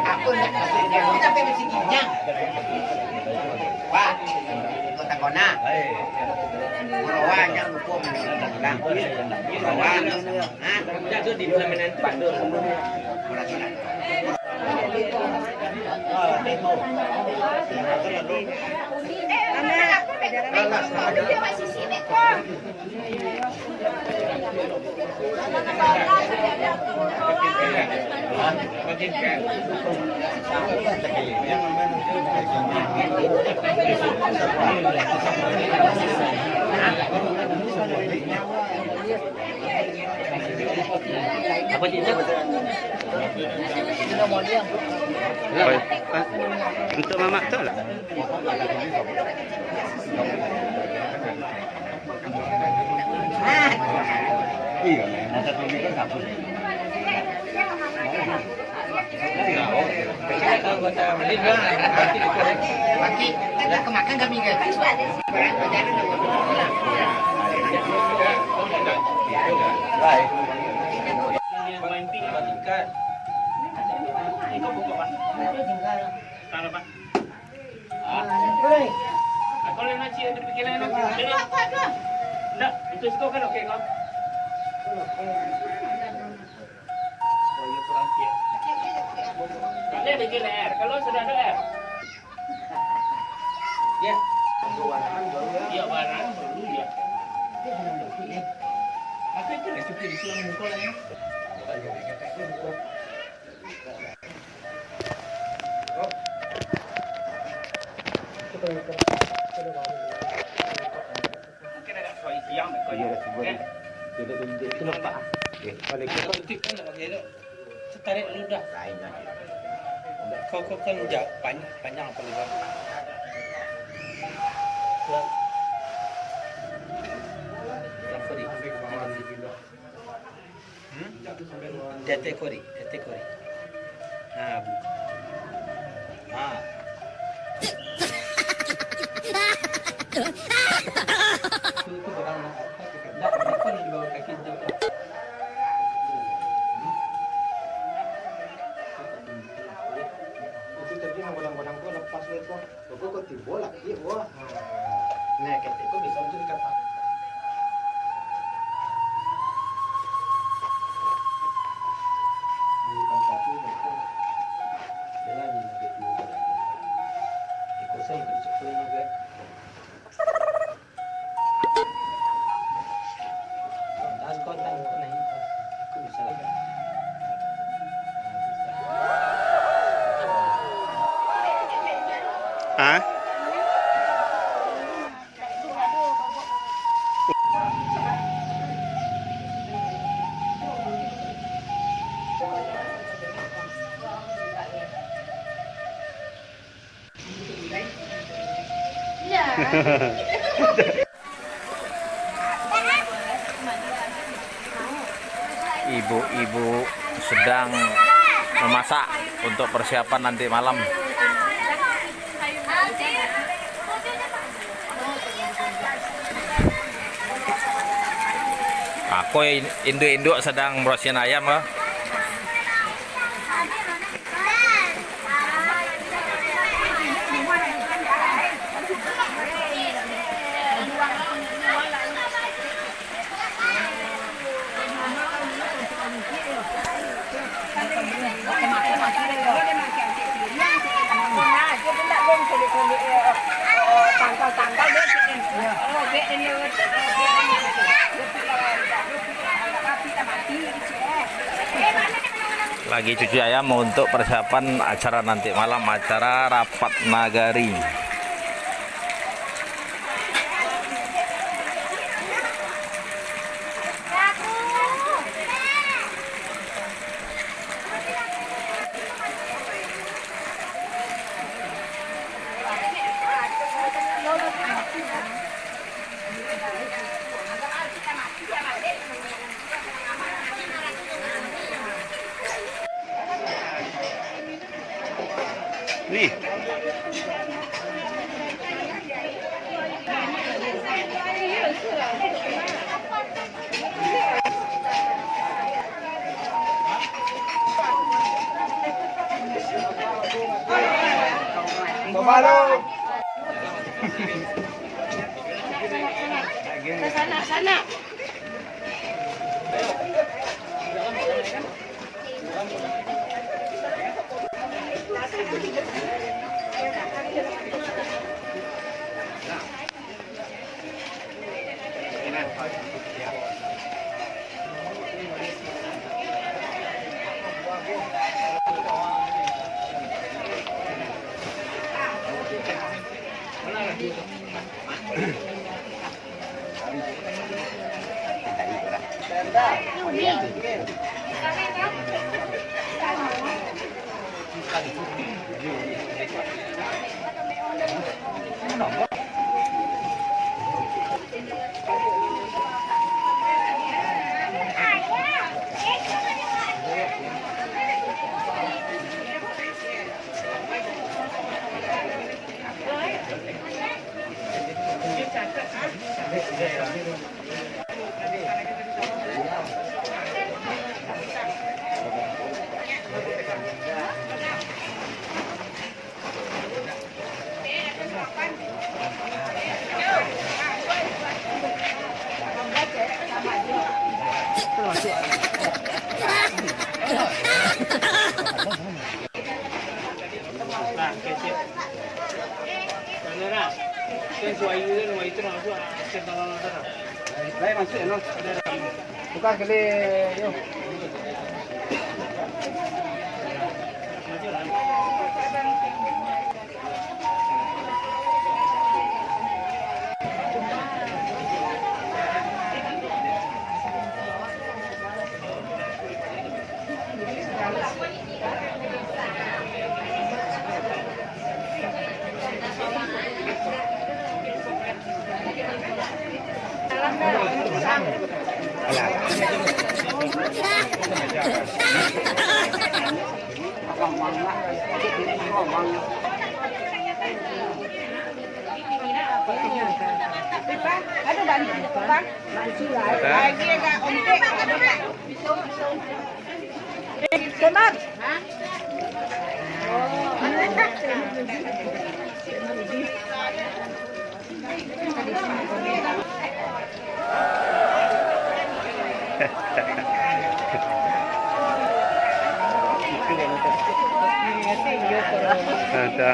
Aku kita pengen sikitnya. Pak, kota kona. Murawan yang hukum. Murawan. Hah? Jago di pelaminan Bandung. Dia masih sini kok. Apa cinta? Untuk mama tu lah. Iya, masa tu kita satu. Maki, kita kemakan kami ke? Baik. Yang main tingkat tingkat. Ini kau buka pak? Taruh pak. Aku lagi nak cia terfikir lain nak. Apa tu? Tak, itu skor kan okey kau. Oh, ya kurang cia. Kalau bikin air, kalau sudah ada air. Ya. Ya barang dulu ya. Apa itu resipi di Selang Muka lah ya? Mungkin ada soal siang, kau ya. Jadi tunjuk itu lupa. Balik ke politik kan nak pakai itu. Tarik ludah. Kau kan jauh panjang apa ludah? Dete kori. Itu barang dah berapa ni bawa kaki jauh. Itu tadi godang-godang tu lepas itu. Kau tiba lagi wah. Nah, ketika bisa untuk dikata. Hah? Ibu-ibu sedang memasak untuk persiapan nanti malam. Aku induk-induk sedang merosin ayam loh. Lagi cuci ayam untuk persiapan acara nanti malam, acara rapat nagari. Nih. Palo. Sana, sana. Masuk no. Buka kali yo. Ada bang, bang. Lagi agak ontek ada bang. Semar. Ada.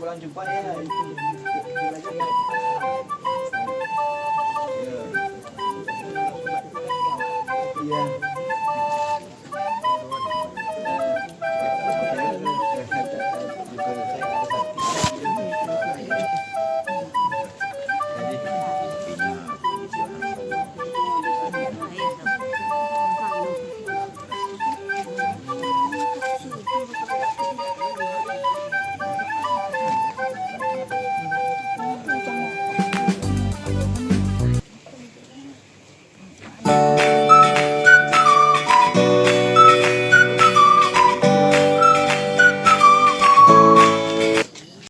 walang jumpa ya.